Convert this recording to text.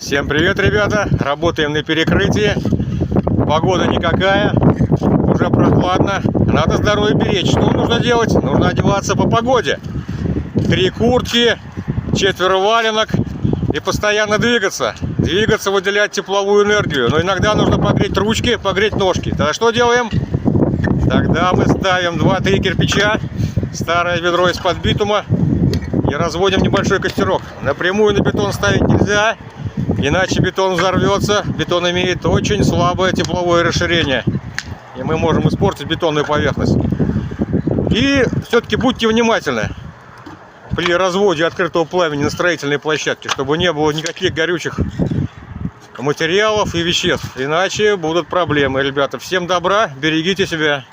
Всем привет, ребята! Работаем на перекрытии. Погода никакая, уже прохладно. Надо здоровье беречь. Что нужно делать? Нужно одеваться по погоде. 3 куртки, 4 валенок и постоянно двигаться. Двигаться, выделять тепловую энергию. Но иногда нужно погреть ручки, погреть ножки. Тогда что делаем? Тогда мы ставим 2-3 кирпича, старое ведро из-под битума и разводим небольшой костерок. Напрямую на бетон ставить нельзя, иначе бетон взорвется. Бетон имеет очень слабое тепловое расширение, и мы можем испортить бетонную поверхность. И все-таки будьте внимательны при разводе открытого пламени на строительной площадке, чтобы не было никаких горючих материалов и веществ, иначе будут проблемы, ребята. Всем добра, берегите себя.